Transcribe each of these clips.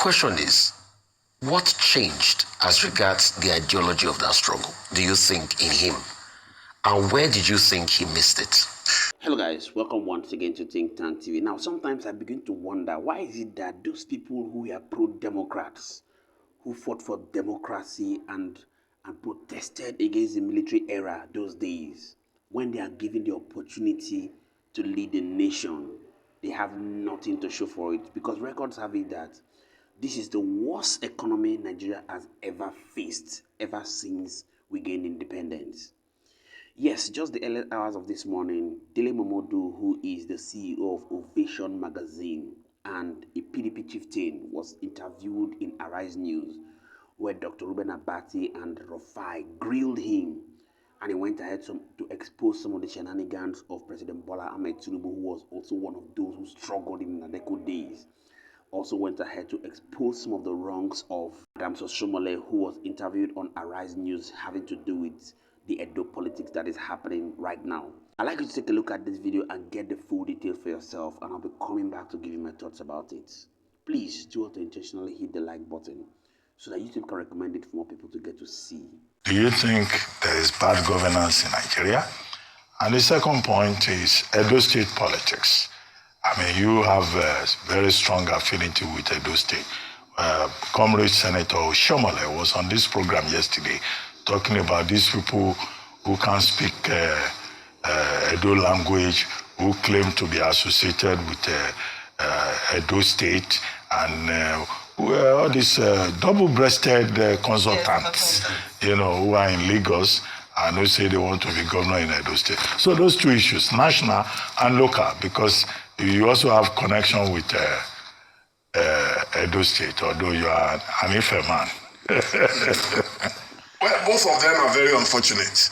question is, what changed as regards the ideology of that struggle, do you think, in him? And where did you think he missed it? Hello guys, welcome once again to Think Tank TV. Now, sometimes I begin to wonder, why is it that those people who are pro-democrats, who fought for democracy and protested against the military era those days, when they are given the opportunity to lead the nation, they have nothing to show for it? Because records have it that this is the worst economy Nigeria has ever faced, ever since we gained independence. Yes, just the early hours of this morning, Dele Momodu, who is the CEO of Ovation magazine and a PDP chieftain, was interviewed in Arise News, where Dr. Abati and Rufai grilled him, and he went ahead to expose some of the shenanigans of President Bola Ahmed Tinubu, who was also one of those who struggled in the Nadeko days. Also went ahead to expose some of the wrongs of Oshimole, who was interviewed on Arise News, having to do with the Edo politics that is happening right now. I'd like you to take a look at this video and get the full details for yourself, and I'll be coming back to give you my thoughts about it. Please do not intentionally hit the like button so that YouTube can recommend it for more people to get to see. Do you think there is bad governance in Nigeria? And the second point is Edo State politics. I mean, you have a very strong affinity with Edo State. Comrade Senator Oshimole was on this program yesterday talking about these people who can speak Edo language, who claim to be associated with Edo State, and all these double-breasted consultants, you know, who are in Lagos and who say they want to be governor in Edo State. So those two issues, national and local, because you also have connection with Edo State, although you are an Ife man. Well, both of them are very unfortunate.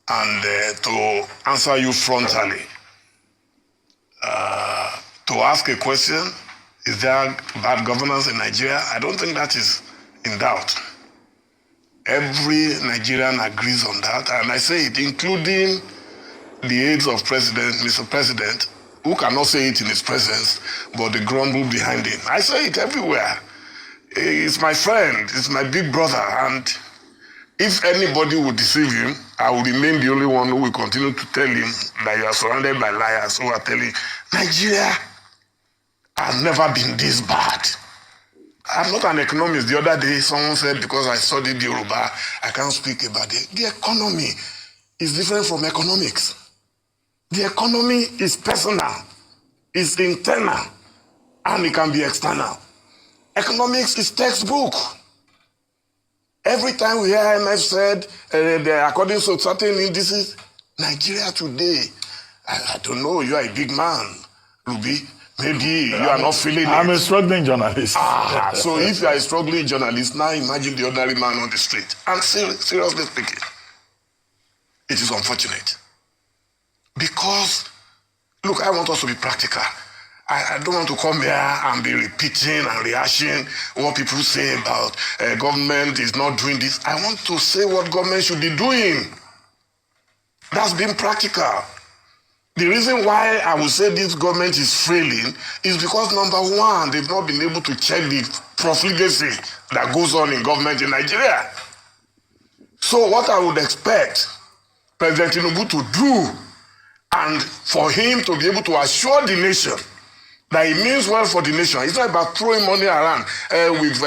And to answer you frontally, to ask a question, is there bad governance in Nigeria? I don't think that is in doubt. Every Nigerian agrees on that, and I say it, including the aides of President, Mr. President, who cannot say it in his presence, but they grumble behind him. I say it everywhere. He's my friend, he's my big brother, and if anybody would deceive him, I will remain the only one who will continue to tell him that you are surrounded by liars who are telling Nigeria has never been this bad. I'm not an economist. The other day, someone said, because I studied Yoruba, I can't speak about it. The economy is different from economics. The economy is personal, is internal, and it can be external. Economics is textbook. Every time we hear IMF said, according to certain indices, Nigeria today, I don't know, you are a big man, Ruby. Maybe you are not feeling it. I'm a struggling journalist. So if you are a struggling journalist, now imagine the ordinary man on the street. And seriously speaking, it is unfortunate. Because, look, I want us to be practical. I don't want to come here and be repeating and rehashing what people say about government is not doing this. I want to say what government should be doing. That's being practical. The reason why I would say this government is failing is because, number one, they've not been able to check the profligacy that goes on in government in Nigeria. So what I would expect President Tinubu to do, and for him to be able to assure the nation that it means well for the nation. It's not about throwing money around. We've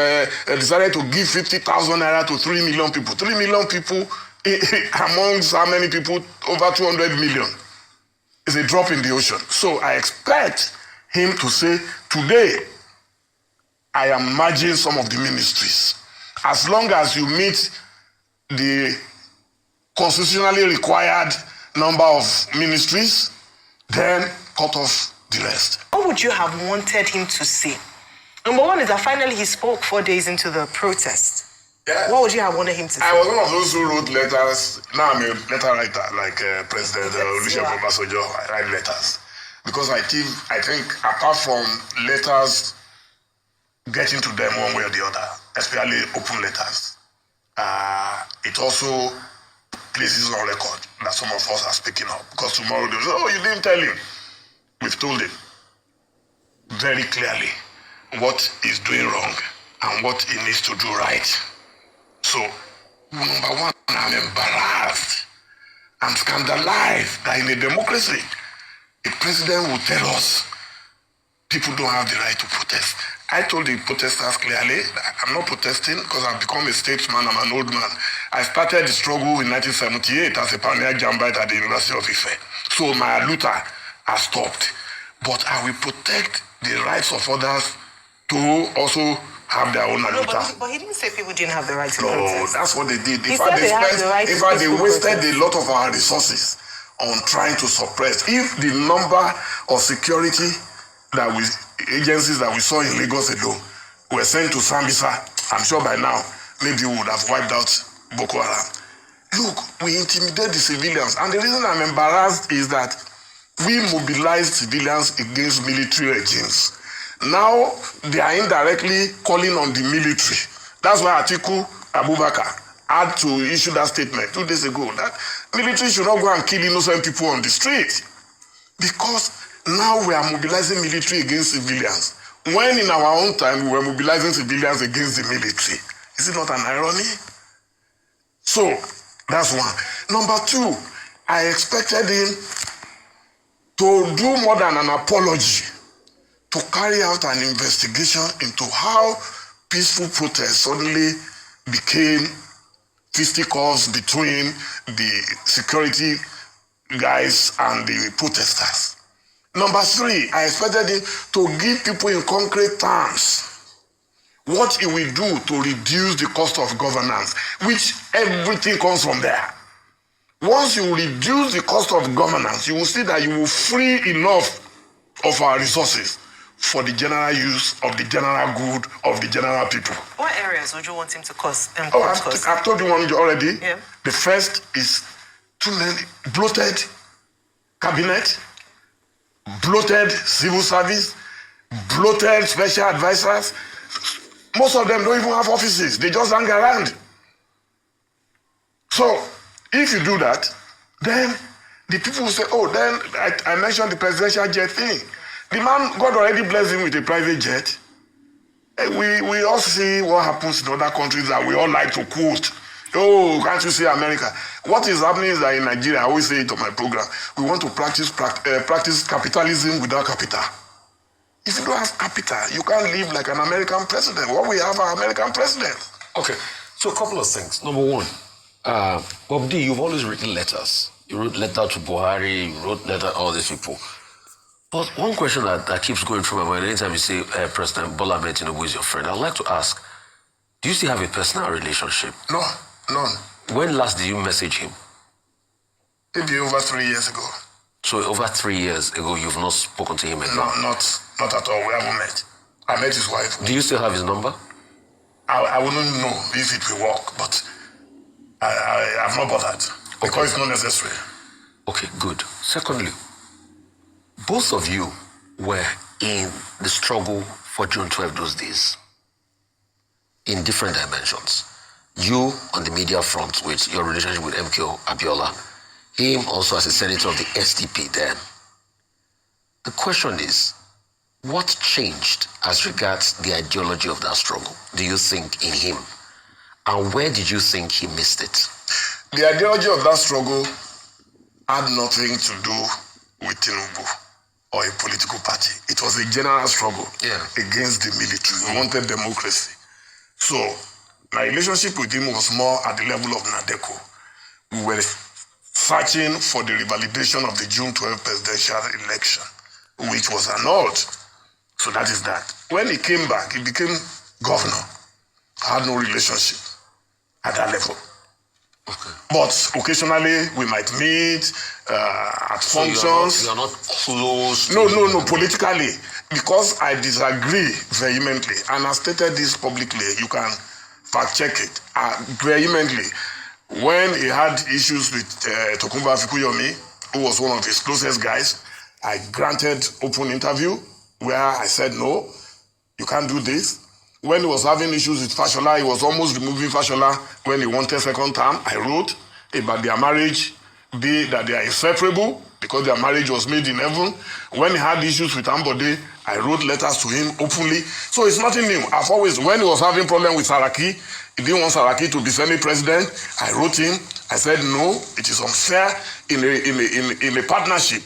decided to give 50,000 naira to 3 million people. 3 million people amongst how many people? Over 200 million. It's a drop in the ocean. So I expect him to say, today, I am merging some of the ministries. As long as you meet the constitutionally required number of ministries, then cut off the rest. What would you have wanted him to say? Number one is that finally he spoke 4 days into the protest. Yeah. What would you have wanted him to say? I was one of those who wrote letters. Now I'm a letter writer, like President Olusegun Obasanjo. I write letters. Because I think apart from letters getting to them one way or the other, especially open letters, it also places on record that some of us are speaking up. Because tomorrow they'll say, oh, you didn't tell him. We've told him very clearly what he's doing wrong and what he needs to do right. So, number one, I'm embarrassed. I'm scandalized that in a democracy, a president will tell us people don't have the right to protest. I told the protesters clearly that I'm not protesting because I've become a statesman, I'm an old man. I started the struggle in 1978 as a pioneer jambite at the University of Ife. So my Luther has stopped. But I will protect the rights of others to also have their own No, Luther. but he didn't say people didn't have the right to No, protest. that's what they did. He said they had the right to they wasted a lot of our resources on trying to suppress. If the number of security agencies that we saw in Lagos alone were sent to Sambisa, I'm sure by now, maybe we would have wiped out Boko Haram. Look, we intimidate the civilians. And the reason I'm embarrassed is that we mobilized civilians against military regimes. Now, they are indirectly calling on the military. That's why Atiku Abubakar had to issue that statement 2 days ago, that military should not go and kill innocent people on the street. Because now we are mobilizing military against civilians, when in our own time we were mobilizing civilians against the military. Is it not an irony? So, that's one. Number two, I expected him to do more than an apology, to carry out an investigation into how peaceful protests suddenly became fisticuffs between the security guys and the protesters. Number three, I expected him to give people in concrete terms what he will do to reduce the cost of governance, which everything comes from there. Once you reduce the cost of governance, you will see that you will free enough of our resources for the general use of the general good of the general people. What areas would you want him to cost? I've told you one already. Yeah. The first is too many bloated cabinet, bloated civil service, bloated special advisors. Most of them don't even have offices. They just hang around. So, if you do that, then the people will say, oh, then I mentioned the presidential jet thing. The man, God already blessed him with a private jet. We all see what happens in other countries that we all like to quote. Oh, can't you see America? What is happening is that in Nigeria, I always say it on my program, we want to practice capitalism without capital. If you don't have capital, you can't live like an American president. What we have are American presidents. Okay, so a couple of things. Number one, Bob D, you've always written letters. You wrote letter to Buhari, you wrote letter to all these people. But one question that keeps going through my mind anytime you say President Bola Ahmed Tinubu is your friend, I'd like to ask, do you still have a personal relationship? No, none. When last did you message him? Maybe over 3 years ago. So over 3 years ago, you've not spoken to him again? No, not at all. We haven't met. I met his wife. Do you still have his number? I wouldn't know if it will work, but I have not bothered. Because it's not necessary. Okay, good. Secondly, both of you were in the struggle for June 12 those days in different dimensions. You on the media front with your relationship with MKO Abiola, him also as a senator of the SDP then. The question is, what changed as regards the ideology of that struggle, do you think, in him? And where did you think he missed it? The ideology of that struggle had nothing to do with Tinubu or a political party. It was a general struggle against the military. We wanted democracy. So my relationship with him was more at the level of Nadeko. We were searching for the revalidation of the June 12 presidential election, which was annulled. So that is that. When he came back, he became governor. I had no relationship at that level. Okay. But occasionally we might meet at functions. You are not close. No, politically. Because I disagree vehemently, and I stated this publicly, you can fact check it, vehemently. When he had issues with Tokunbo Afikuyomi, who was one of his closest guys, I granted open interview where I said, no, you can't do this. When he was having issues with Fashola, he was almost removing Fashola when he wanted second term. I wrote about their marriage, that they are inseparable. because their marriage was made in heaven. When he had issues with Ambode, I wrote letters to him openly. So it's nothing new. I've always, when he was having problem with Saraki, he didn't want Saraki to be Senate president. I wrote him. I said, no, it is unfair in a partnership.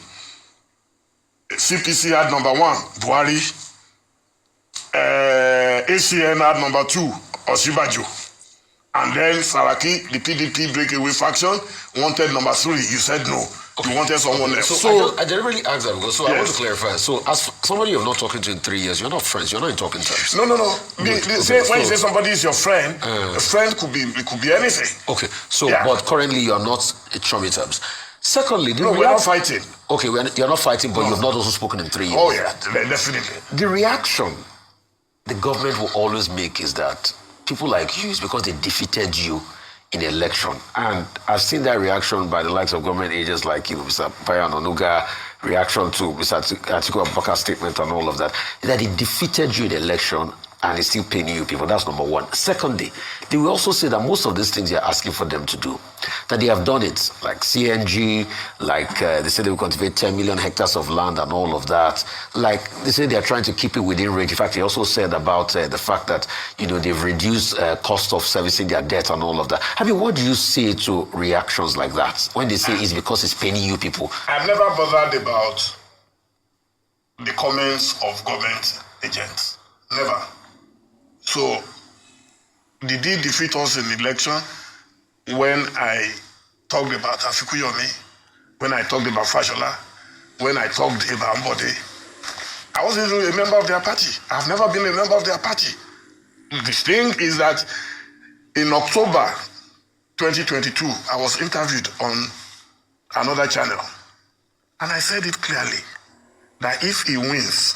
CPC had number 1, Buhari. ACN had number 2, Oshibajo. And then Saraki, the PDP breakaway faction, wanted number 3. You said no. Okay. You wanted someone else. So I deliberately asked that because I want to yes. clarify. So as somebody you're not talking to in 3 years, you're not friends. You're not in talking terms. No. When you say somebody is your friend, a friend could be anything. Okay. So but currently you are not in chummy terms. Secondly, we're not fighting. Okay, you're not fighting, but you've not also spoken in 3 years. Oh yeah, definitely. The reaction the government will always make is that people like you is because they defeated you in the election. And I've seen that reaction by the likes of government agents like Mr. Bayan Onuga, reaction to Mr. Atiku Abubakar's statement and all of that, that he defeated you in the election and he's still paying you people. That's number 1. Secondly, they will also say that most of these things you're asking for them to do, that they have done it, like CNG, like they say they will cultivate 10 million hectares of land and all of that. Like they say they're trying to keep it within range. In fact, he also said about the fact that, they've reduced cost of servicing their debt and all of that. I mean, what do you say to reactions like that when they say it's because it's paying you people? I've never bothered about the comments of government agents. Never. So, did he defeat us in the election when I talked about Afikuyomi, when I talked about Fashola, when I talked about Ambode? I wasn't even a member of their party. I've never been a member of their party. The thing is that in October 2022, I was interviewed on another channel. And I said it clearly that if he wins,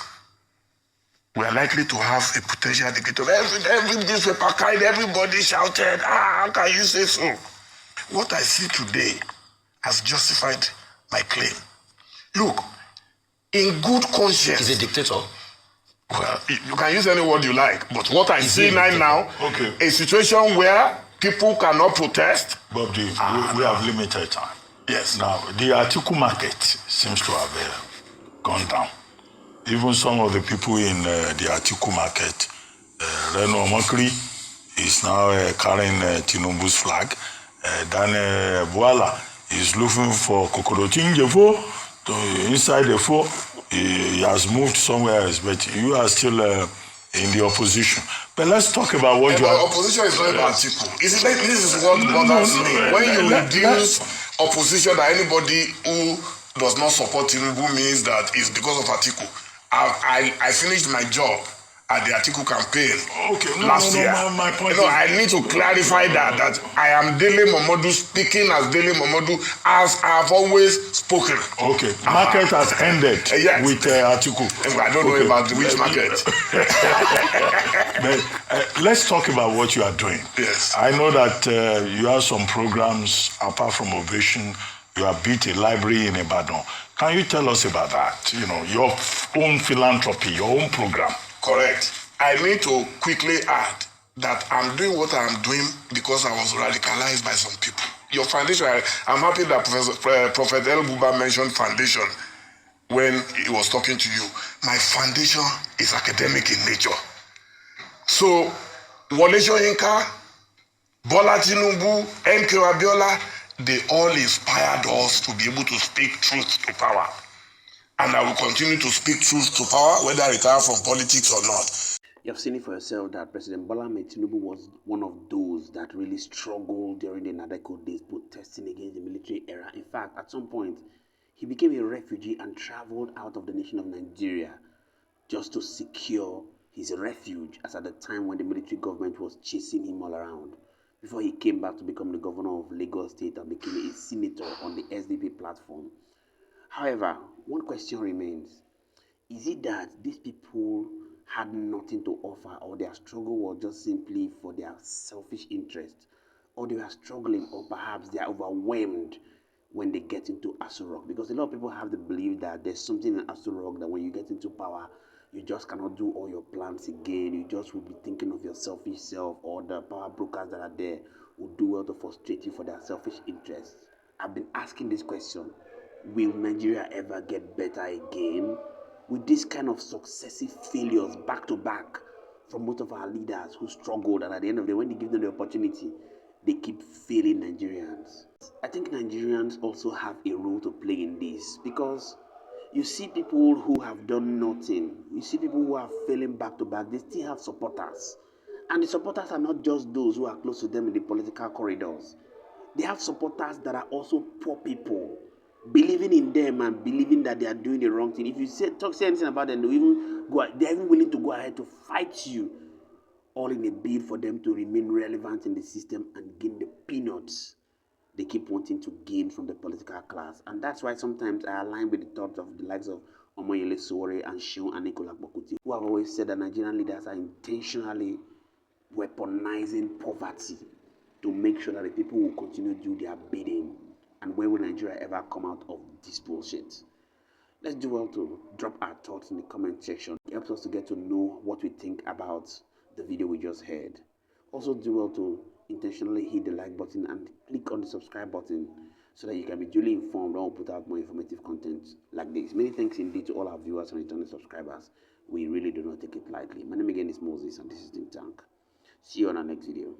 we are likely to have a potential dictator. Every newspaper carried, everybody shouted, how can you say so? What I see today has justified my claim. Look, in good conscience. He's a dictator. Well, you can use any word you like, but what I see now, a situation where people cannot protest. Bob, we have limited time. Yes. Now, the Atiku market seems to have gone down. Even some of the people in the Atiku market, Reno Omokri is now carrying Tinubu's flag. Dan Buala is looking for Kokorotinjefo inside the fort. He has moved somewhere else, but you are still in the opposition. But let's talk about what you are. Opposition is not about Atiku. This is what bothers me. When you reduce opposition that anybody who does not support Tinubu means that it's because of Atiku. I finished my job at the Atiku campaign last year. My point I need to clarify that I am Dele Momodu speaking as Dele Momodu as I've always spoken. Okay, market has ended with Atiku. I don't know about which market. But let's talk about what you are doing. Yes. I know that you have some programs apart from Ovation. You have built a library in Ibadan. Can you tell us about that? Your own philanthropy, your own program. Correct. I need to quickly add that I'm doing what I'm doing because I was radicalized by some people. Your foundation, I'm happy that Prophet El Buba mentioned foundation when he was talking to you. My foundation is academic in nature. So, Wole Soyinka, Bola Tinubu, NK Abiola, they all inspired us to be able to speak truth to power. And I will continue to speak truth to power, whether I retire from politics or not. You have seen it for yourself that President Bola Tinubu was one of those that really struggled during the Nadeko days, protesting against the military era. In fact, at some point, he became a refugee and traveled out of the nation of Nigeria just to secure his refuge, as at the time when the military government was chasing him all around, before he came back to become the governor of Lagos State and became a senator on the SDP platform. However, one question remains. Is it that these people had nothing to offer, or their struggle was just simply for their selfish interest, or they are struggling, or perhaps they are overwhelmed when they get into Aso Rock? Because a lot of people have the belief that there's something in Aso Rock that when you get into power, you just cannot do all your plans again. You just will be thinking of your selfish self, or the power brokers that are there will do well to frustrate you for their selfish interests. I've been asking this question. Will Nigeria ever get better again? With this kind of successive failures back to back from most of our leaders who struggled, and at the end of the day, when they give them the opportunity, they keep failing Nigerians. I think Nigerians also have a role to play in this, because you see people who have done nothing, you see people who are failing back to back, they still have supporters. And the supporters are not just those who are close to them in the political corridors. They have supporters that are also poor people, believing in them and believing that they are doing the wrong thing. If you say anything about them, they're even willing to go ahead to fight you, all in a bid for them to remain relevant in the system and gain the peanuts they keep wanting to gain from the political class. And that's why sometimes I align with the thoughts of the likes of Omoyele Sowore and Seun and Nicola Bokuti, who have always said that Nigerian leaders are intentionally weaponizing poverty to make sure that the people will continue to do their bidding. And when will Nigeria ever come out of this bullshit? Let's do well to drop our thoughts in the comment section. It helps us to get to know what we think about the video we just heard. Also do well to intentionally hit the like button and click on the subscribe button so that you can be duly informed when we put out more informative content like this. Many thanks indeed to all our viewers and returning subscribers. We really do not take it lightly. My name again is Moses and this is Think Tank. See you on our next video.